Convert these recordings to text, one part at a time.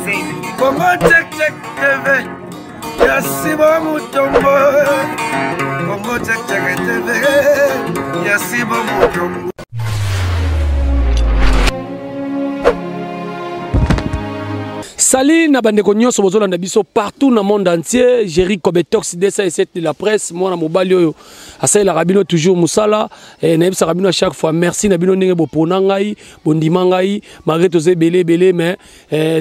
Congo check check TV. Yasiba Mutombo. Congo check check TV. Yasiba Mutombo. Salut Nabandeko Nyonso bozolanda biso partout dans le monde entier. Jerry Kobetox DSA7 de la presse. Moi na mobali oyo asai la rabino toujours musala et na yebisa rabino à chaque fois. Merci Nabino ndenge bopona ngai, bondima ngai, malgré toze belé mais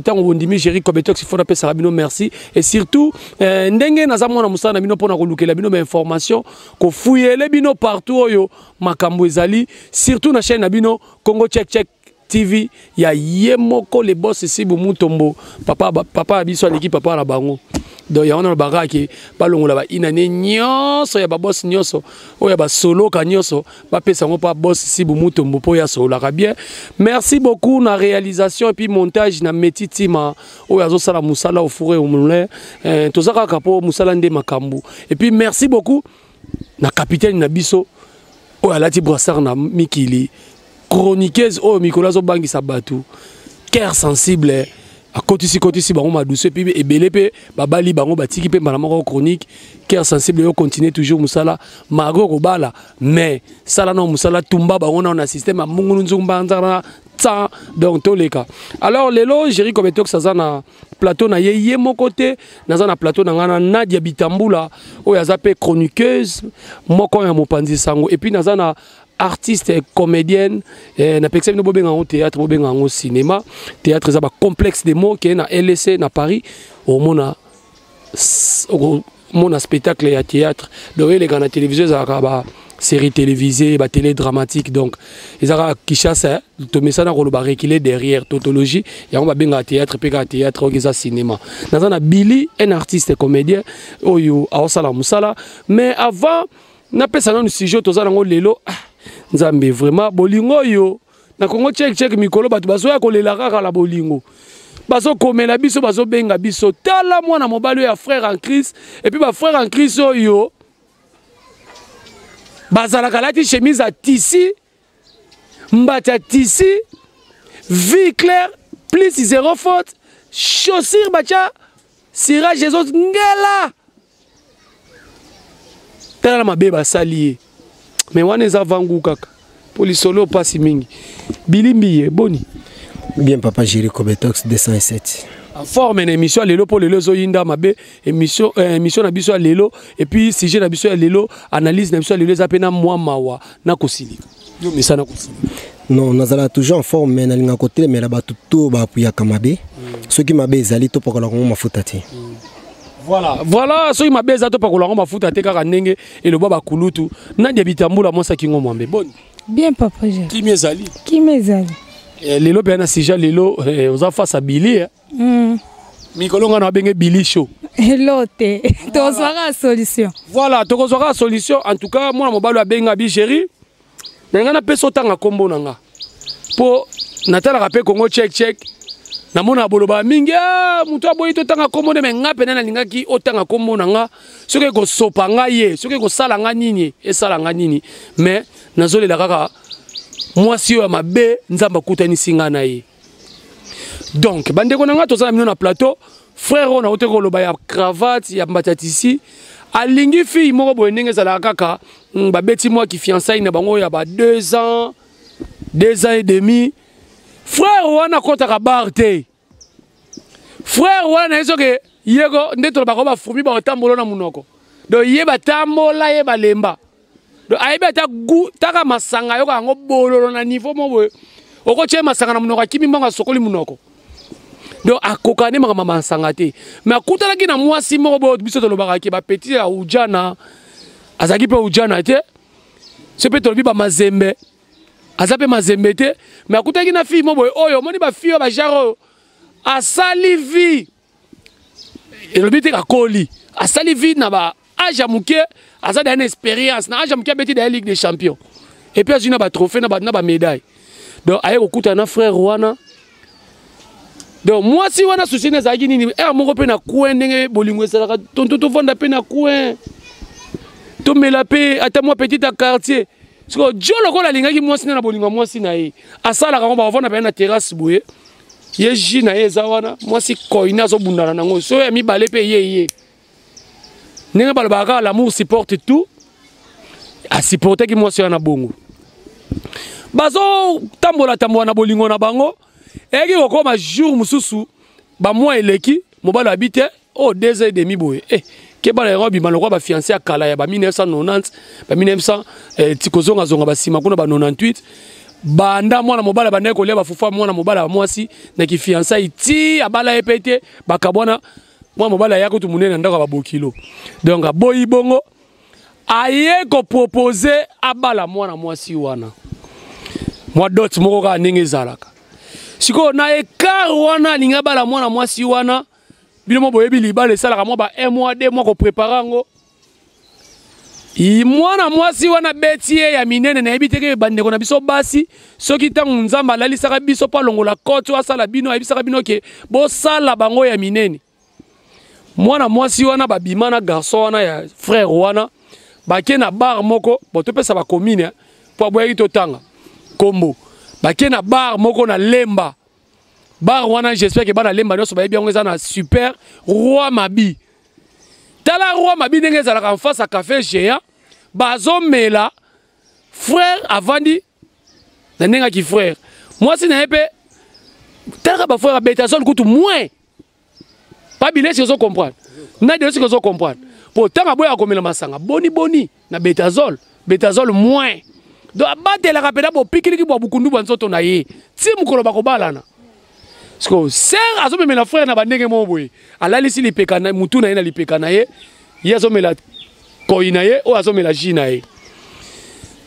tant bondimi Jerry Kobetox il faut appeler ça rabino merci et surtout ndenge naza mwana musala na bino pona ko lukela bino ba information ko fouiller bino partout oyo makambo ezali surtout na chaîne nabino Congo check check TV ya yemoko le boss ici Mutombo papa abiso l'équipe papa na bango donc ya on a baraki balongola ba inane nyonso ya ba boss nyonso o ya ba solo ka nyonso ba pesa ngo pa boss ici Mutombo po ya solo ka bien. Merci beaucoup na réalisation et puis montage na metitima o ya zo sala musala au fourré au moulin tozaka kapo musala nde makambu et puis merci beaucoup na capitaine na biso o ya lati brassard na mikili chroniqueuse oh Nicolas Obangi Sabatu cœur sensible à côté si bango madouce puis ebele pe babali bango batiki pe malamoko chronique cœur sensible yo continue toujours musala mago ko bala mais sala no musala tumba bango na un système a mungunu nzumba nzara ta donc tous les cas alors lelo Jerry Kobetox ça na plateau na yeye mon côté na plateau na ngana Nadia Bitambula o yazape chroniqueuse moko ya mopanzi sango et puis na artiste et comédienne na pexé no bobenga au théâtre bobenga au cinéma théâtre ça ba complexe des mots qui est na LC na Paris au mona spectacle et théâtre donc les gars na télévision ça ba série télévisée ba télé dramatique donc ils a Kishasa to mesana ko ba reculer derrière tautologie ya on ba benga théâtre pe ka théâtre au ça cinéma na Billy un artiste et comédien oyo a osala musala mais avant na pesa non sujet to za ngo lelo Nzambe vraiment bolingo yo na Congo check mikolo batu baso ya kolela kaka la bolingo baso komela biso baso benga biso tala mwana mobali ya frère en Christ et puis ba frère en Christ yo bazala kalati chemise à tissu mbata tissu vie claire plus zéro faute chaussure bacha sira Jesus ngela tala mabeba salié mais on est avant kaka pour les solo pas si mingi bilimbi boni bien papa Jerry Kobetox 207 en forme une émission lelo pour lelo zoyinda mabe émission na biso lelo et puis sujet na biso lelo analyse na biso lelo zapena moi mawa na kosili yo misana kosili non nazala toujours en forme mais na linga côté mais là ba tout ba puya kamabe ceux qui mabe ezali to pokola ngo mafuta ti voilà so ima beza to pakola ngoma mafuta te kaka ndenge et le baba kulutu Nadia Bitambula moi ça kingo mwambe bon bien papa Jerry qui mezali lelo bien na sija lelo oza face à Billy mikolo ngana benge Billy show elote tozwaka solution voilà tokozwaka solution en tout cas moi mobalo abenga bi Jerry ngana peso tanga kombo nanga po natala ka pe Congo check na mona boloba mingi mutu aboyi to tanga kombo de menga pena na lingaki otanga kombo nanga soki ko sopa nga ye soki ko sala nga nini e sala nga nini mais nazolela kaka mwasi yo ya mabe nzamba kutani singa na ye donc bandeko nanga tozala mino na plateau frère on a ote ko loba ya cravate ya mbatatisi alingi fille moko boye ndenge ezala kaka babeti moi qui fiançailles na bango ya ba 2 ans et demi. Frère wana kota bar te frère wana ezoke yego ndeto ba ko ba fumi ba tambola na munoko do yeba tambola yeba lemba do ayeba ta gu taka masanga yo ka ngo bololo na niveau mo boye oko che masanga na munoko kimi mbanga sokoli munoko do akokane mama masanga te mais akutala ki na mwasi mo bo biso to lobaka ke ba petit ya ujana azaki pe ujana te se pe to bi ba mazembe azape mazembe te mais akutaki na fille mo boye oyo moni ba fille ba jaro asali vie elobite ka koli asali vie na ba aja muke azada une expérience na aja muke beti de la Ligue des Champions et puis azina ba trophée na ba médaille donc aye kokuta na frère wana donc moi si wana souci na zaki nini moko pe na coin ndenge bolingo esalaka tonto vonda pe na coin to mela pe ata moi petit à quartier. Parce que Dieu le la linga qui moi na bolinga moi sina yi asala ka ba vona pe na terrasse boye ye jina ye zawana moi si koina zo bundana nango so ya mibale pe ye ninga balobaka l'amour supporte tout a supporter ki moi so na bongo bazo tambola na bolingo na bango eki kokoma jour mususu ba moi eleki mobala habite oh 2 ans et demi boye ke bala yango bimalo kwa ba fiancé ya kala ya ba 1990 ba 1900 tikozonga zonga ba sima kuna ba 98 banda mwana mobala banda ko leba fufa mwana mobala mwasi na ki fiancé iti abala epete bakabona mwana mobala yako tu munene ndaka ba bokilo donc boyi bongo aye ko proposer abala mwana mwasi wana mwa dot moko ka ndenge zalaka siko na ekar wana linga bala mwana mwasi wana bino boyebi libala salaka mo ba 1 mois 2 mois ko préparer ngo mwana mwasi wana betie ya minene na ebiteke bandeko na biso basi soki tangu nzamba lalisaka biso pa longola koto asala bino ebisaka bino ke bo sala bango ya minene mwana mwasi wana babima na garçon wana ya frère wana bake na bar moko botopesa ba commune po boyaki totanga kombo bake na bar moko na lemba bar wana j'espère que bana lemba nyonso bayebi yango eza na super roi mabi tala roi mabi ndenge ezalaka en face à café géant bazomela frère avandi na ndenge ki frère mwasi na ye mpe talaka bafrère abetazole kutu moins pas bile si ozo comprendre na de si ozo comprendre po tanga boya komela masanga boni na betazole moins donc abatelaka pena bo pikiliki bo bukundu bo nzoto na ye ti mukolo bakobalana parce que sœur azomela frère na bandenge mo boye alalisi lipeka na mutu na ye na lipeka na ye azomela koina ye o azomela jina ye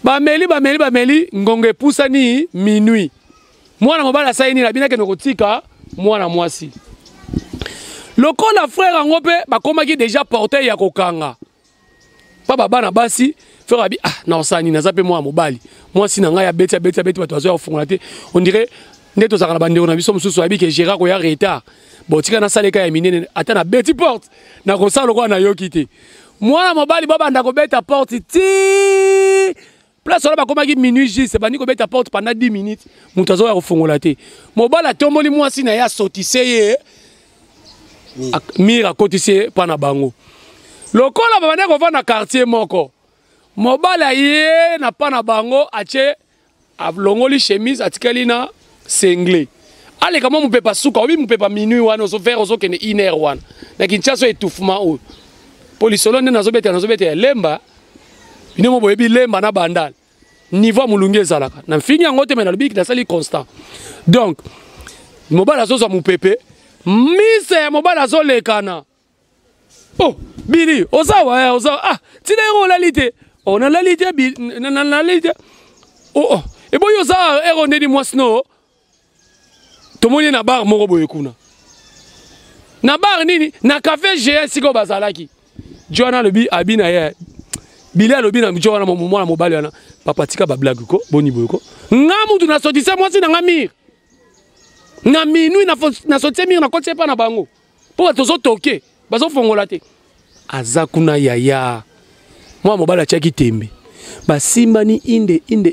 bameli ngonge pusani minuit mwana mobala saini na binake nokotika mwana mwasi lokola frère ango pe bakomaki déjà portail ya kokanga pa baba na basi frère abi na osani na zape mwa mobali mwasi na ngai ya beti bato azo ya ofungola te on dirait ndeto zakana bandeko na biso mususu abi ke Gérard ko ya retard botika na saleka ya minene ata na beti porte na kosala kwa na yoki te mwana mobali baba ndako beta porte ti place ola bakomaki minuit juste bani ko beta porte pendant 10 minutes mutu azo ya ofungola te mobala tomboli mwasi na ya sotise ye mira kotise pana bango lokola babane ko va na quartier moko mobala ye na pana bango ache alongoli chemise atikali na sengle ale kama mupepa suka obi mupepa minuit wana ozo faire ozo kene 1 heure wana na kinchaso étouffement o polisolo nde nazobeta lemba bino mo boyebi lemba na bandal niveau mulungi ezalaka na fini yango te mena lobiki na sali constant donc mobala zozo mupepe mise ya mobala zolekana oh bili ozawa tina ero lalite ona lalite na lalite oh eboyo za ero ndeni mwasno tomoni na bar moko boye kuna na bar nini na café géant siko bazalaki Joana lobi abina ye Bila lobi na mjona mwana mobali wana papa tika ba blague ko boni boyko ngamu tu na sotise mwasi na ngamir na minui na sotise mir na kote pa na bango po tozo toke bazo fongola te azakuna yaya mwa mobali achaki tembe basimbani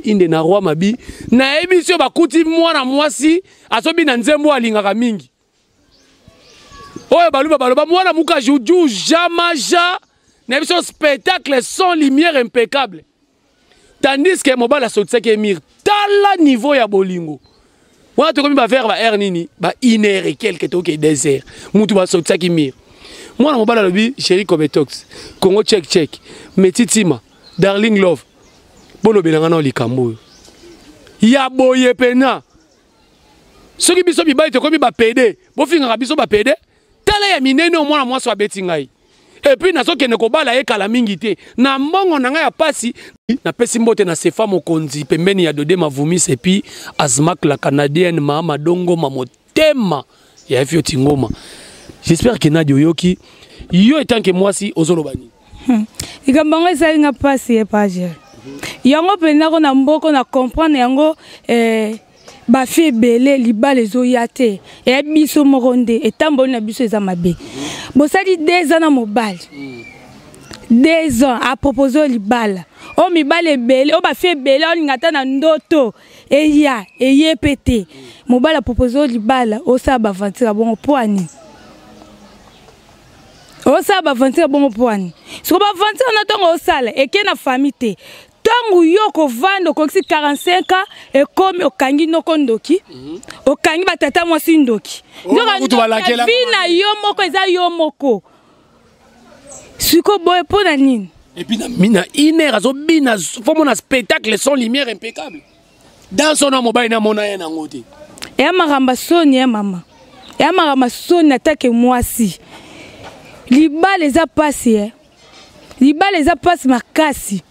inde na roi mabi na emission bakuti mwana mwasi asobi na nzembo alingaka mingi oyo baloba mwana muka juju jamaja na emission spectacle sans lumière impeccable tandis que mobile a sauté que mir tala niveau ya bolingo wana to komi ba faire ba air nini ba 1 heure et quelque to ke désert mutu ba sauté ki mir mwana mobile lobi chéri Kobetox Congo check metitima darling love bono belanga na likambo ya boye pena soki biso bibai to komi ba PD bo finga biso ba PD tala ya minene mwana mwasi wa beti ngai et puis nazoke ne kobala ye kala mingi te na mbongo na ngai ya pasi na pesi mbote na sefa mokonzi pembeni ya dode mavumis et puis azmak la canadienne mama dongo mamotema ya fio tingoma j'espère que Nadia yoki yo etant que mwasi ozolobani ikambango ezali nga pasi e page yango pena ko na mboko na comprendre yango ba fi belé libala ezoya te e biso moronde etamboli na biso eza mabe bosali 2 ans na mobali 2 ans a proposé libala o mibala ebele o ba fi ebele o lingata na ndoto eya eye pété mobala proposé libala o sa ba aventure bon poani o sa ba aventure bon poani so ba aventure na tongo o sala e ke na famille te tangu yo ko vando ko 45 ans e komi okangi noko ndoki okangi batata mwasi ndoki ndoka vina yo moko eza yo moko siko boy pona nini et puis mina iner azo bina faut mon spectacle son lumière impeccable dans son mobile na mona yana ngote ya maramba soni ya mama ya maramba soni atake mwasi libala eza pasi libala eza pasi makasi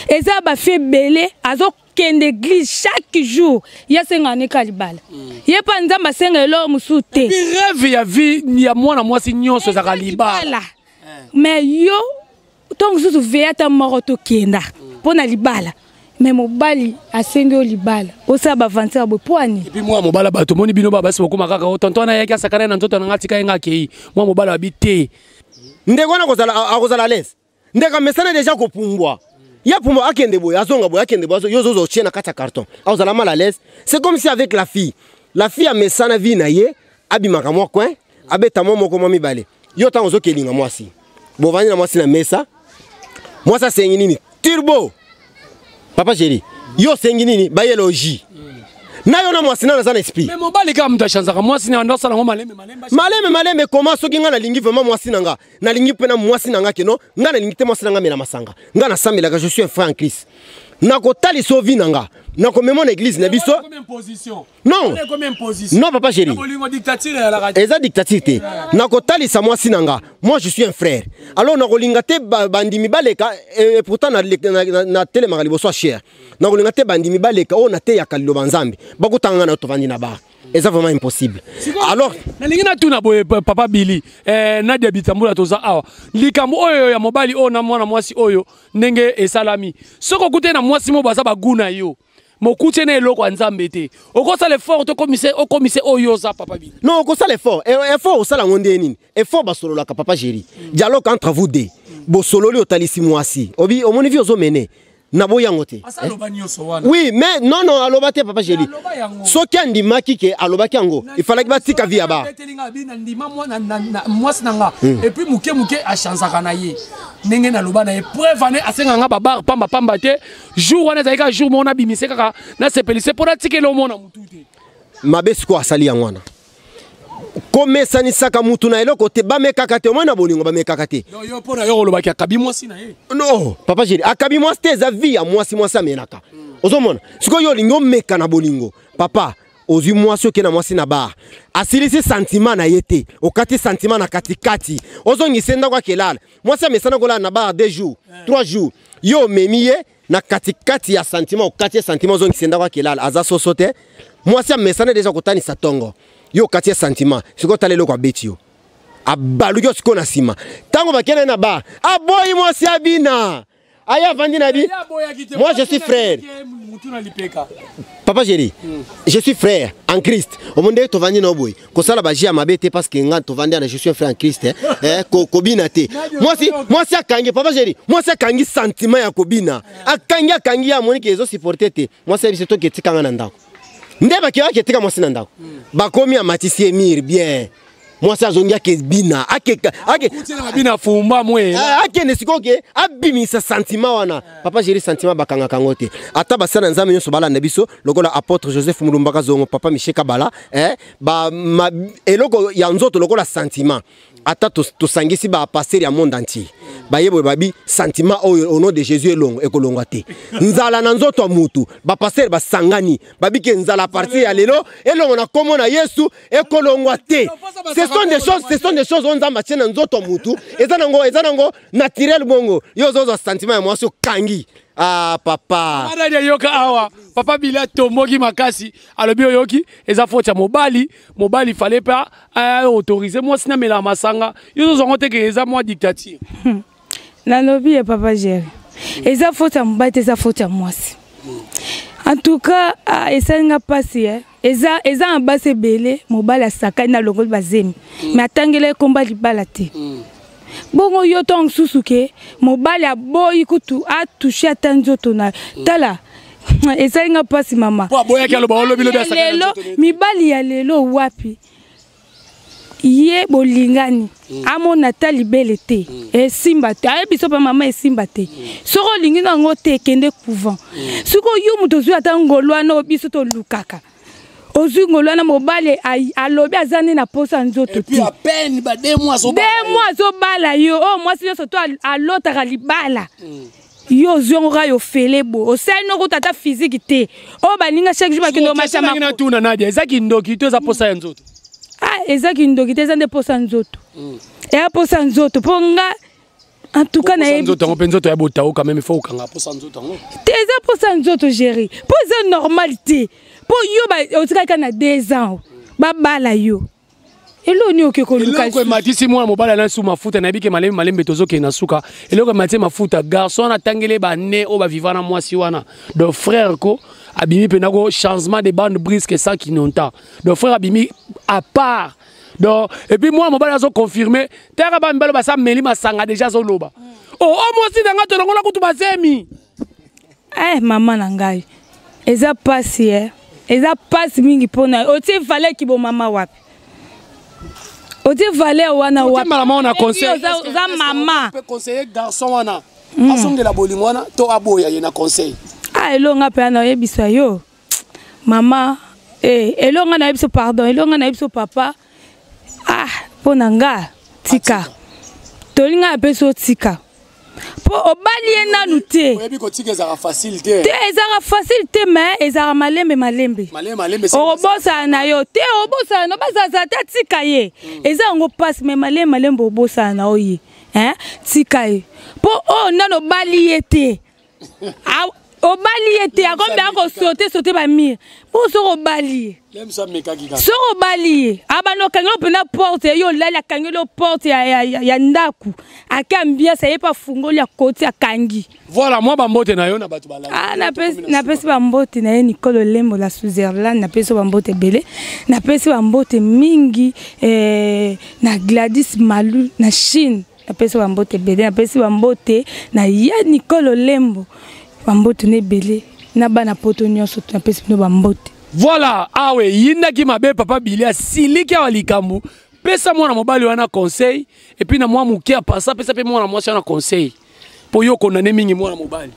eza ba fait belé azo kende église chaque jour ya senga neka libala ye pa nzamba senga elo musute puis rêve ya vie ya mwana mwasi nyonso za libala mais yo donc je veya ta moroto kenda pona libala mais mobali asenge o libala o sa ba aventure bo poani et puis moi mobala bato moni bino baba basi bokuma kaka tonton na yaki asakana na ntoto ngati ka nga kei moi mobala habité ndeko na kozala lès ndeka mesana déjà ko pumbwa ya pumbwa akende boy azonga boy akende boy yo zozo chena kata carton azala mal à l'aise c'est comme si avec la fille a mesana vi na ye abimaka mwa coin abeta mwa moko mwa mibale yo tango zo kelinga mwasi bovani na mwasi na mesa mwasa sengi nini turbo papa chéri yo sengi nini bayeloji na yo na mwasi na za na esprit mais mobali ka mta chanza ka mwasi na ndosa na maleme comment soki nga na lingi vraiment mwasi nanga na lingi pena mwasi nanga keno nga na lingi te mwasi nanga mela masanga nga na sambela ka je suis un frère en Christ na ko tali so vi nanga na ko memo na église na biso non papa chéri eza dictature te na ko tali sa mwasi nanga moi je suis un frère alors na ko linga te bandimi baleka et pourtant na tele magali boso cher na ko linga te bandimi baleka o na te ya kalilo banzambe bakutanga na to vandi na ba eza vraiment impossible alors na lingina tuna boye papa Billy Nadia Bitambula toza awa likambo oyo ya mobali o na mwana mwasi oyo ndenge esalami soko kute na mwasi mo baza baguna yo mokutie na eloko nzambe te okosa l'effort to komise oyo za papa Billy non okosa l'effort effort osala ngonde nini effort basolola ka papa chéri dialogue entre vous deux bo sololi otalisi mwasi obi omoni vi ozo mene Nabo yangote. Oui, mais non, alobate papa chéri. Soki andimaki ke alobaki yango. Il fallait que batika via ba. Et puis muke a chansaka na ye. Ndenge na loba na ye. Preuve ane asenga nga baba pamba te. Jour wana zaika jour mona bimise kaka na sepelise pour atike lo mona mutu te. Mabe siko asali yangwana. Comme ça ni saka mutu na eloko te ba mekaka te mwana bolingo ba mekaka te. Yo pona yo lobaki akabi mwasi na ye. Non, papa chéri, akabi mwasi te za vie ya mwasi amenaka. Ozomona, siko yo lingo meka na bolingo. Papa, ozu mwasi oke na mwasi na bar. Asilisi sentiment na yete, okati sentiment na katikati. Ozongi senda kwa kelala. Mwasi amesana kola na bar 2 jours, 3 jours. Yo memiye na katikati ya sentiment, okati sentiment ozongi senda kwa kelala. Aza sosote. Mwasi amesana deja kotani satongo. Yo katia sentiment, siko talelo kwa beti yo. Abalu yo siko na sima. Tango bakene na ba. Aboyi mwasi abina. Aya vandi na bi. Moi je suis frère. Papa chéri, je suis frère en Christ. Au monde to vandi na boy. Ko sala ba jia mabete parce que nga to vandi na je suis un frère en Christ kobina te. Moi si akangi papa chéri, moi si akangi sentiment ya kobina. Akangi ya moni ke ezo supporter te. Moi c'est biso to ketika nga na ndako. Ndeba kiwa ketika mwasi na ndako. Bakomi ya matisi mir bien. Moi ça zongia ke bina ake bina fumba mwe ake nesikoke abimi sa sentiment wana papa chéri sentiment bakanga kangote ata basana nzambe nyoso bala na biso lokola apôtre Joseph Mulumbaka zongo papa Michel Kabala eloko ya nzoto lokola sentiment ata to sangisi ba passer ya monde entier bayebo babi sentiment au nom de Jésus elongo ekolongwa te nzala na nzoto mutu ba passer ba sangani babi ke nzala partir ya lelo elongo na komo na Yesu ekolongwa te. Ce sont des choses on a marché dans nzoto mutu ezanango naturel bongo yo zozo sentiment ya mwasi kangi. Ah papa Madanya yoka awa papa bila tomoki makasi alobi yoki eza faute ya mobali fallait pas autoriser moi sina mela masanga yo zo ngote ke eza moi dictature na lobi ya papa Jerry eza faute ya mobali eza faute ya mwasi. En tout cas esenga pasi eza en base belé mobali asaka na longo bazemi mais atangele komba libala te bongo yo tong susuke mobali aboyi kutu a touché ata nzoto na tala esalinga pasi mama po aboya ki aloba olobi lobi asaka lelo mibali ya lelo wapi ye bolingani amona ta libele te esimba te ayebi so pa mama esimba te soko olingi nango te ekende couvent soko yo moto ozwi ata ngolwana obiso tolukaka ozwi ngolwana mobali alobi aza nde na posa nzoto te deux mois azobala yo o mwasi nyonso to alotaka libala yo ozwiongoka yo fele bo osali noko tata physique te o baninga chaque jour bakende omacha makona tuna Nadia ezaki ndoki to eza posa ya nzoto ezaki ndoki te eza nde posa nzoto eya posa nzoto mpo nga en tout cas nayebi nzoto yango mpe nzoto ya botao quand même il faut okanga posa nzoto yango te eza posa nzoto géri mpo eza normal te mpo yo otikaka na 2 ans babala yo eloni oke koluka eloko ematisi mwana mobali ana su mafuta nayebi ke malembe tozokende na suka eloko emati mafuta garçon wana atangeli bane oyo baviva na mwasi wana donc frère ko abimi mpena ko changement de bande brisque sans kinonta donc frère abimi à part donc et puis moi mobali azoconfirme teka bamibalo basameli masanga déjà azoloba mwasi nanga tolongola kutu basemi mama na ngai eza pasi eza pasi mingi mpona otie valeki bo mama wapi otie valeur wana wapi mama on a conseil za mama peut conseiller garçon wana asongela bolingo wana to aboya ye na conseil elonga mpe ana oyebisa yo mama elonga na yebiso pardon elonga na yebiso papa mpo na nga tika tolinga apeso tika po obali ye nanu te oyebi kotika ezaka facile te te ezaka facile te mais ezaka malembe obosana na yo te obosana no bazaza te tika ye eza yango pasi mais malembe obosana na oye tika ye po nano obali ye te obali ye te akombe akosote bamire mpo soko obali ye soko obali ye abana okangeli mpena porte yo olali akangeli o porte ya ndaku ake ambiance aye pa fungoli akoti akangi voilà moi bambote na yo na bato napesi bambote na ye Nicole Lembo la Switzerland napesi bambote ebele napesi bambote mingi na Gladys Malu na Chine napesi bambote ebele napesi bambote na ya Nicole Lembo bambote nebele na bana poto nyonso tunapesi bino bambote voilà awe yindaki mabe papa Billy asiliki awa likambo pesa mwana mobali wana conseil et puis na mwa muke apasa pesa pe mwana mwasi wana conseil po yo kondane mingi mwana mobali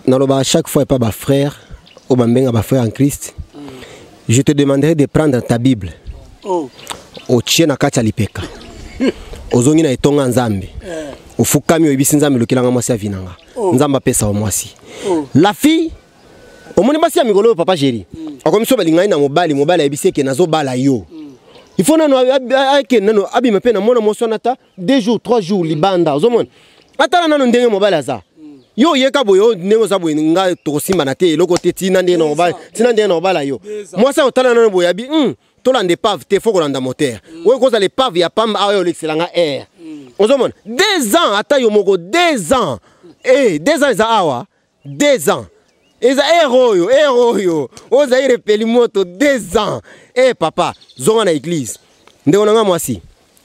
naloba chaque fois pas ba frère ou bambenga ba frère en Christ je te demanderai de prendre ta Bible otie na kati ya lipeka ozongi na etonga nzambe ofukami oyebisi nzambe lokilanga mwasi avinanga nzamba pesa wa mwasi la fille omoni basi ya mikolo papa chéri akomiso balingai na mobali ayebisi ke nazo bala yo il faut nano ake nano abima pe na mona mosona ta 2 jours 3 jours libanda ozomona atala nano ndenge mobali aza yo yeka boyo ndenge za boye nga tokosimba na te eloko te tina ndenge na mobala yo mwasi otala nano boya bi tolande pave te faut kolanda moteur oyo koza le pave ya pamba ayo l'excellent air ozomona 2 ans ata yo moko 2 ans 2 ans eza awa 2 ans eza eroyo oza irepeli moto 2 ans papa zonga na église ndeko nanga mwasi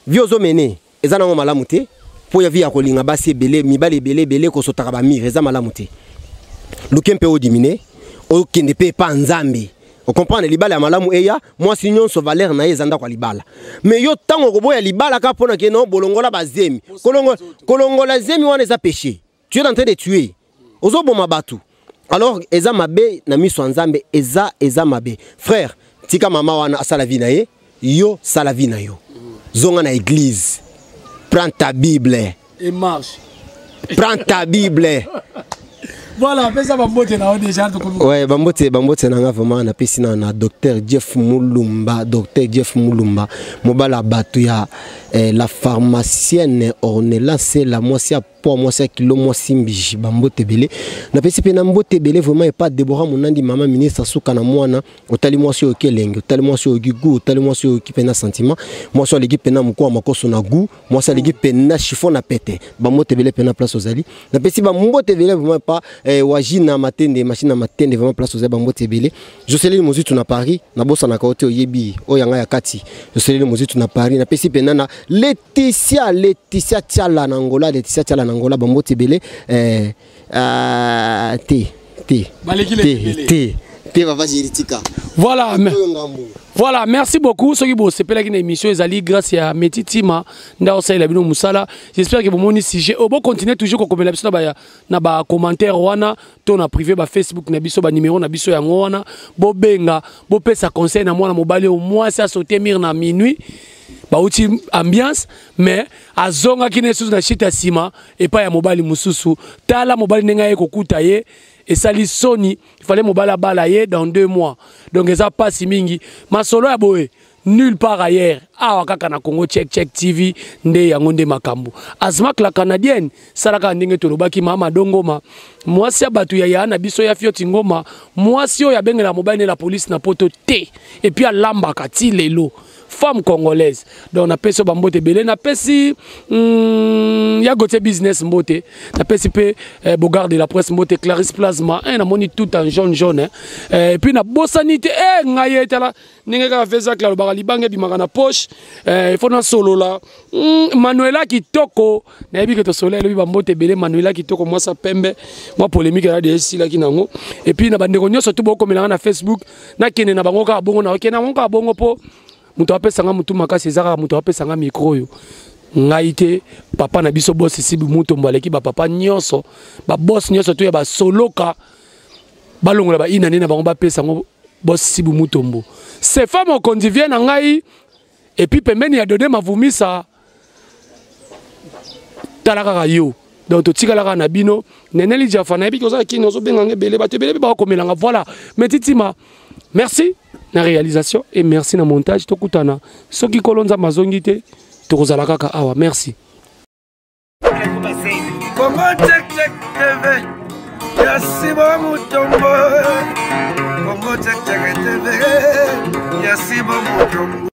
vi ozomene eza nango malamu te po ya vi ya kolinga basi ebele mibali ebele kosotaka bamire eza malamu te luke mpe odimine okende mpe pa nzambe okomprendre libala ya malamu eya mwasi nyonso valeur na ye eza ndako ya libala mais yo ntango koboya libala ka mpona ke no bolongola bazemi kolongola zemi wana eza péché tu es en train de tuer ozoboma bato alors eza mabe na miso nzambe eza mabe frère tika mama wana asala vie na ye yo sala vie na yo zonga na église prends ta Bible et marche prends ta Bible voilà pesa bambote na déjà ouais bambote na nga vraiment na pesi na docteur Jeff Mulumba mobala batu ya la pharmacienne Ornella c'est la moisia pour moi c'est kilo moi simbi bambote belé na pesi pe na mbote belé vraiment et pas Deborah monandi maman ministre suka na mwana otali moi sur kelenge otali moi sur gigu otali moi sur qui pena sentiment moi sur l'équipe pena mko makoso na goût moi sur l'équipe pena chiffon na pété bambote belé pena place aux ali na pesi bambote belé vraiment pas wajina matende machine na matende vraiment place aux bambote belé Jocelyn Mozitu na Paris na bossa na côté oyebi oyanga ya kati Jocelyn Mozitu na Paris na pesi pena na Laetitia Tiala na Angola Laetitia Tiala na Angola bambote belé Voilà, merci beaucoup. Ce qui est c'est une émission Ezali grâce à Metitima Ndaosa et Labino Moussala. J'espère que vous m'ont sujet. Au bon continuer toujours comme la personne na ba commentaire wana ton privé ba Facebook na biso ba numéro na biso ya ngwana bo benga bo pesa conseil na mwana mobali au moins ça sauter mir na minuit. Ba uti ambiance mais azonga kine sous na chita sima et pas ya mobali mususu tala mobali nenga eko kutaye et sali Sony il fallait mobala balaye dans 2 mois donc ça passe mingi ma solo ya boé nulle part ailleurs awa kaka na Congo check TV nde yango nde makambo Azmak la canadienne salaka ndenge tolobaki mama dongoma mwasi ya batu ya yana biso ya fioti ngoma mwasi yo ya bengela mobali la police na poto te et puis alamba kati lelo femme congolaise donc na pesi bambote belé na pesi ya gote business mbote na pesi pe Bogard de la presse mbote Clarisse Plasma na moni tout en jaune et puis na bosanité ngaye tala ninga ka feza claro ba libanga bimaka na poche il faut na solo la Manuela Kitoko na yebi que to soleil lobi bambote belé Manuela Kitoko moi sa pembe moi polémique la de sila kinango et puis na bandeko nyoso to boko melanga na Facebook na kene na bango ka bongo na kena monka bongo po muto apesanga mutu makasi ezaka muto apesanga micro yo ngaite papa na biso boss sibi muto mbaleki ba papa nyonso ba boss nyonso to ya ba soloka balongola ba ina nena bango ba pesango boss sibi mutombo ces femmes on convient na ngai et puis pembeni ya donner mavumisa talaka yo donc to tikala na bino neneli jafa na ebi koza kino zo benga ngebele ba tebele ba komelanga voilà Metitima merci na réalisation et merci na montage tokutana soki kolonza mazongite tokozala kaka awa merci Congo check TV Yasibo Mutombo Congo check TV Yasibo Mutombo